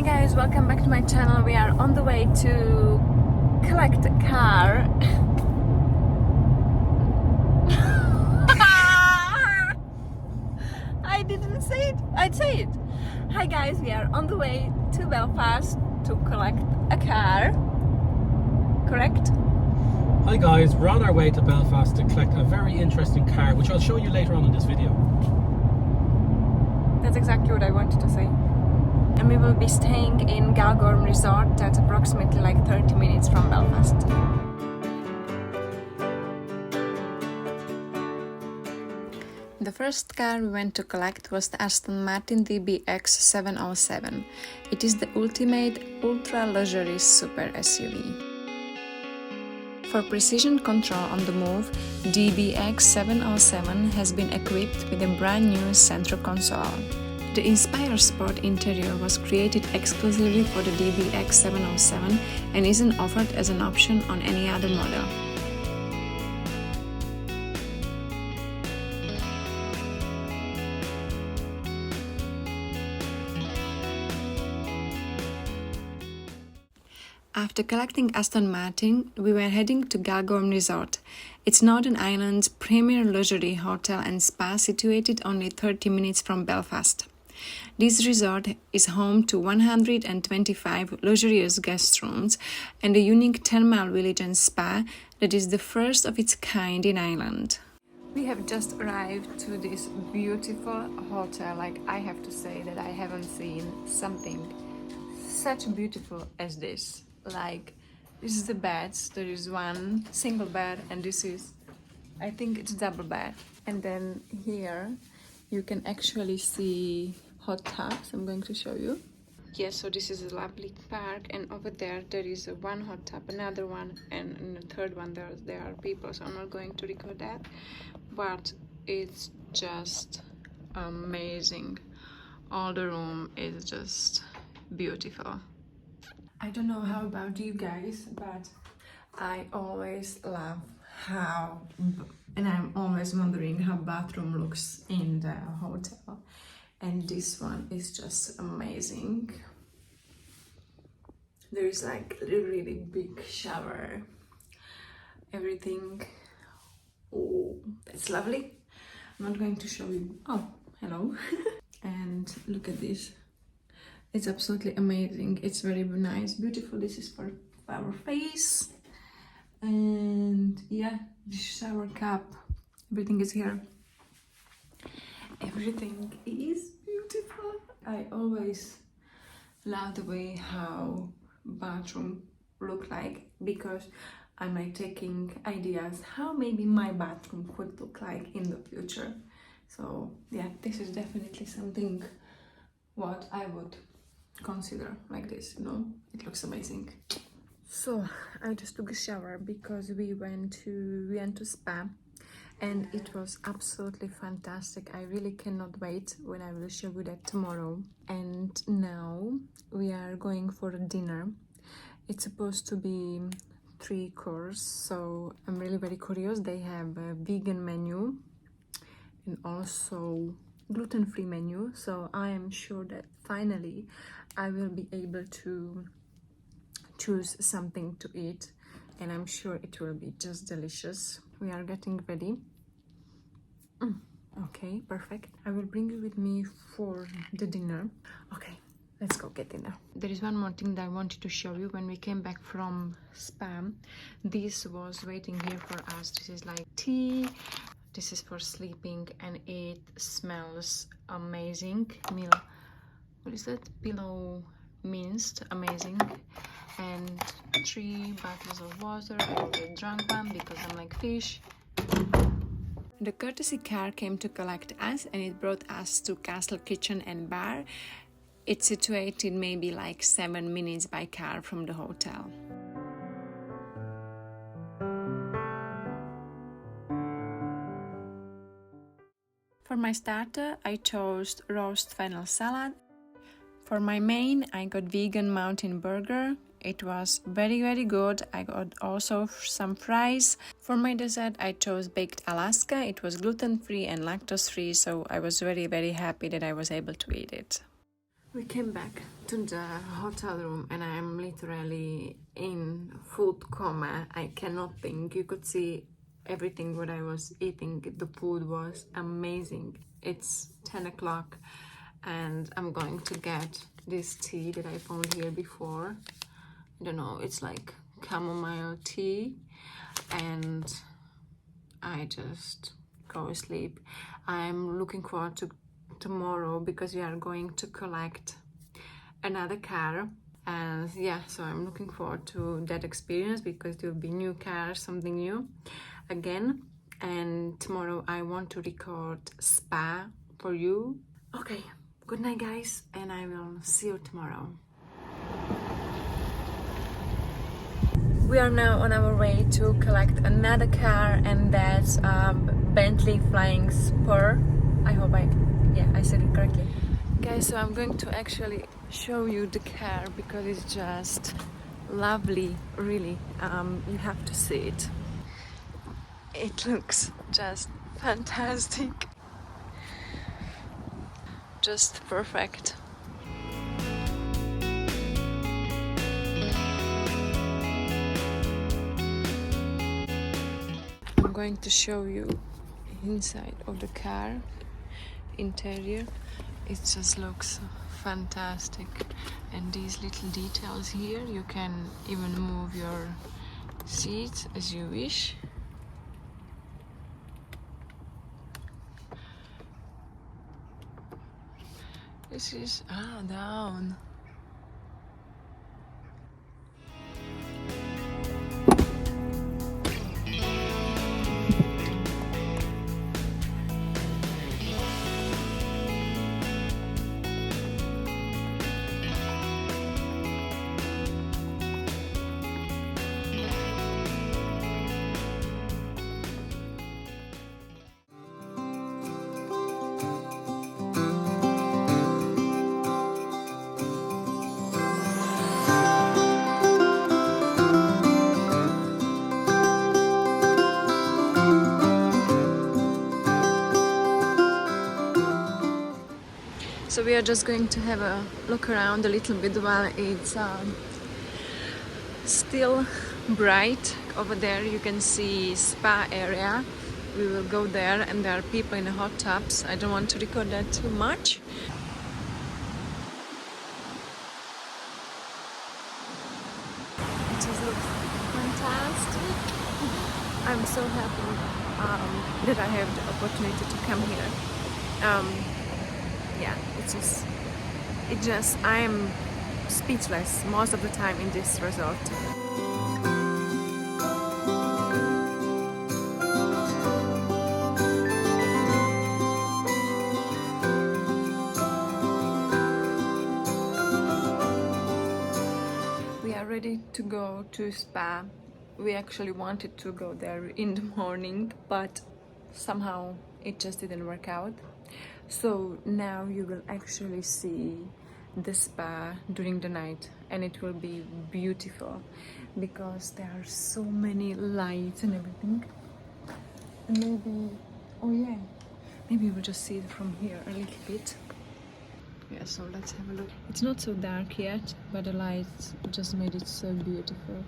Hi guys, welcome back to my channel. We are on the way to collect a car. I didn't say it. I'd say it. Hi guys, we are on the way to Belfast to collect a car. Correct? Hi guys, we're on our way to Belfast to collect a very interesting car, which I'll show you later on in this video. That's exactly what I wanted to say. And we will be staying in Galgorm Resort. That's approximately like 30 minutes from Belfast. The first car we went to collect was the Aston Martin DBX 707. It is the ultimate ultra-luxury super SUV. For precision control on the move, DBX 707 has been equipped with a brand new central console. The Inspire Sport interior was created exclusively for the DBX 707 and isn't offered as an option on any other model. After collecting Aston Martin, we were heading to Galgorm Resort. It's Northern Ireland's premier luxury hotel and spa situated only 30 minutes from Belfast. This resort is home to 125 luxurious guest rooms and a unique thermal village and spa that is the first of its kind in Ireland. We have just arrived to this beautiful hotel. I have to say that I haven't seen something such beautiful as this. This is the beds. There is one single bed and this is, I think it's double bed. And then here you can actually see hot tubs. I'm going to show you. Yes, so this is a lovely park, and over there is one hot tub, another one, and in the third one there are people, so I'm not going to record that, but it's just amazing. All the room is just beautiful. I don't know how about you guys, but I always love how, and I'm always wondering how bathroom looks in the hotel. And this one is just amazing. There is like a really big shower. Everything. Oh, that's lovely. I'm not going to show you. Oh, hello. And look at this. It's absolutely amazing. It's very nice, beautiful. This is for our face. And yeah, the shower cap. Everything is here. Everything is beautiful. I always love the way how bathroom look like, because I'm taking ideas how maybe my bathroom could look like in the future. So yeah, this is definitely something what I would consider like this, it looks amazing. So I just took a shower because we went to spa. And it was absolutely fantastic. I really cannot wait when I will show you that tomorrow. And now we are going for dinner. It's supposed to be 3 course, so I'm really very curious. They have a vegan menu and also gluten-free menu. So I am sure that finally I will be able to choose something to eat. And I'm sure it will be just delicious. We are getting ready. Okay, perfect. I will bring you with me for the dinner. Okay, let's go get dinner. There is one more thing that I wanted to show you. When we came back from spa, this was waiting here for us. This is like tea. This is for sleeping, and it smells amazing. What is that? Pillow minced, amazing. And 3 bottles of water. I will get drunk one because I'm like fish. The courtesy car came to collect us, and it brought us to Castle Kitchen and Bar. It's situated maybe like 7 minutes by car from the hotel. For my starter, I chose roast fennel salad. For my main, I got vegan mountain burger. It was very good. I got also some fries. For my dessert, I chose baked Alaska. It was gluten-free and lactose-free, so I was very happy that I was able to eat it. We came back to the hotel room and I'm literally in food coma. I cannot think. You could see everything what I was eating. The food was amazing. It's 10 o'clock and I'm going to get this tea that I found here before. I don't know, it's like chamomile tea, and I just go to sleep. I'm looking forward to tomorrow because we are going to collect another car, and yeah, so I'm looking forward to that experience because there will be new car, something new again. And tomorrow I want to record Spa for you. Okay, good night guys, and I will see you tomorrow. We are now on our way to collect another car, and that's Bentley flying Spur. I hope I said it correctly. Guys, so I'm going to actually show you the car because it's just lovely, really. You have to see it. It looks just fantastic. Just perfect. I'm going to show you inside of the car, interior. It just looks fantastic, and these little details here, you can even move your seats as you wish. This is down. So we are just going to have a look around a little bit while it's still bright. Over there you can see spa area. We will go there, and there are people in the hot tubs. I don't want to record that too much. It just looks fantastic. I'm so happy that I have the opportunity to come here. Yeah, I am speechless most of the time in this resort. We are ready to go to Spa. We actually wanted to go there in the morning, but somehow it just didn't work out. So now you will actually see the spa during the night, and it will be beautiful because there are so many lights and everything. And maybe we'll just see it from here a little bit. Yeah, so let's have a look. It's not so dark yet, but the lights just made it so beautiful.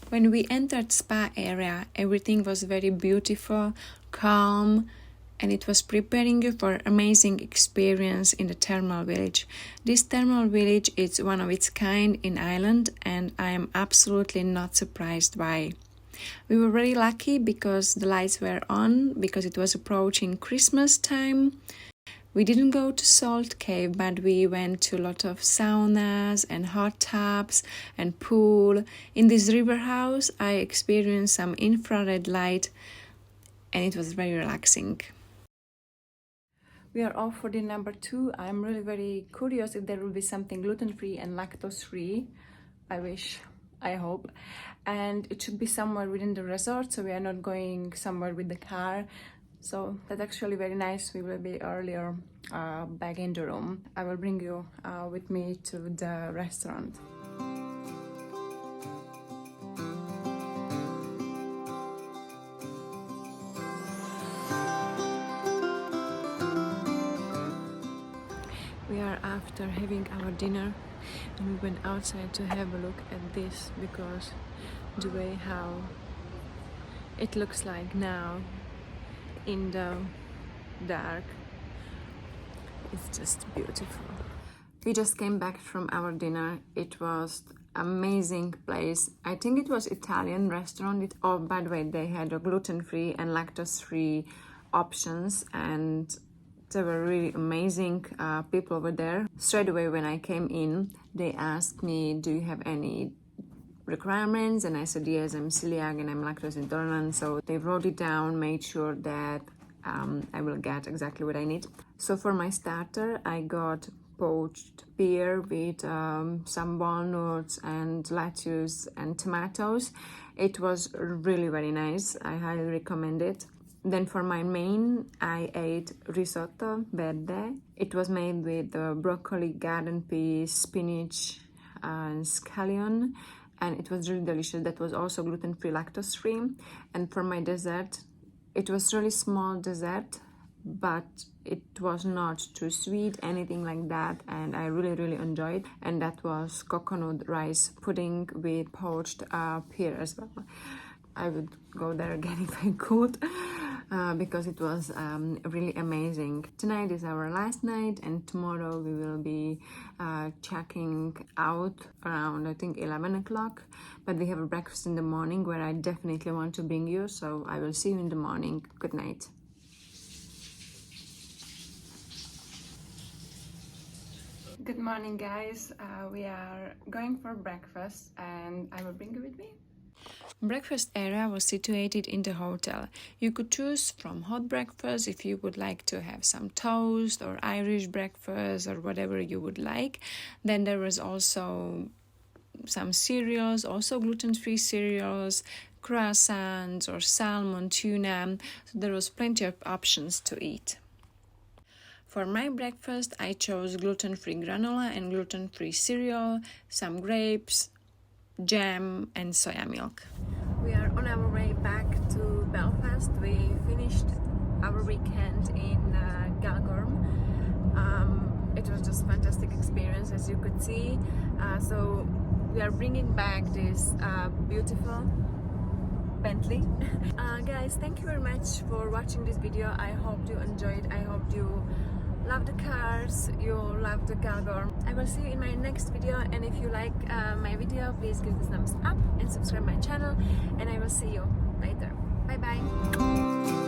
When we entered spa area, everything was very beautiful, calm, and it was preparing you for amazing experience in the thermal village. This thermal village is one of its kind in Ireland, and I am absolutely not surprised why. We were very lucky because the lights were on, because it was approaching Christmas time. We didn't go to Salt Cave, but we went to a lot of saunas and hot tubs and pool. In this river house, I experienced some infrared light, and it was very relaxing. We are off for the number 2. I'm really very curious if there will be something gluten-free and lactose-free. I hope. And it should be somewhere within the resort, so we are not going somewhere with the car. So that's actually very nice. We will be earlier back in the room. I will bring you with me to the restaurant. We are after having our dinner and we went outside to have a look at this because the way how it looks like now in the dark, it's just beautiful. We just came back from our dinner. It was amazing place. I think it was Italian restaurant. Oh, by the way, they had a gluten-free and lactose-free options, and they were really amazing people over there. Straight away when I came in, they asked me, do you have any requirements? And I said, yes, I'm celiac and I'm lactose intolerant. So they wrote it down, made sure that I will get exactly what I need. So for my starter, I got poached pear with some walnuts and lettuce and tomatoes. It was really very nice. I highly recommend it. Then for my main, I ate risotto verde. It was made with broccoli, garden peas, spinach, and scallion, and it was really delicious. That was also gluten-free, lactose-free. And for my dessert, it was really small dessert, but it was not too sweet, anything like that, and I really enjoyed. And that was coconut rice pudding with poached pear as well. I would go there again if I could, because it was really amazing. Tonight is our last night, and tomorrow we will be checking out around, I think, 11 o'clock. But we have a breakfast in the morning where I definitely want to bring you, so I will see you in the morning. Good night. Good morning, guys. We are going for breakfast and I will bring you with me. Breakfast area was situated in the hotel. You could choose from hot breakfast if you would like to have some toast or Irish breakfast or whatever you would like. Then there was also some cereals, also gluten-free cereals, croissants or salmon, tuna. So there was plenty of options to eat. For my breakfast, I chose gluten-free granola and gluten-free cereal, some grapes, jam, and soya milk. We are on our way back to Belfast. We finished our weekend in Galgorm. It was just a fantastic experience, as you could see. So we are bringing back this beautiful Bentley. Guys, thank you very much for watching this video. I hope you enjoyed. I hope you love the cars, you love the Galgorm. I will see you in my next video, and if you like my video, please give this thumbs up and subscribe my channel, and I will see you later. Bye bye.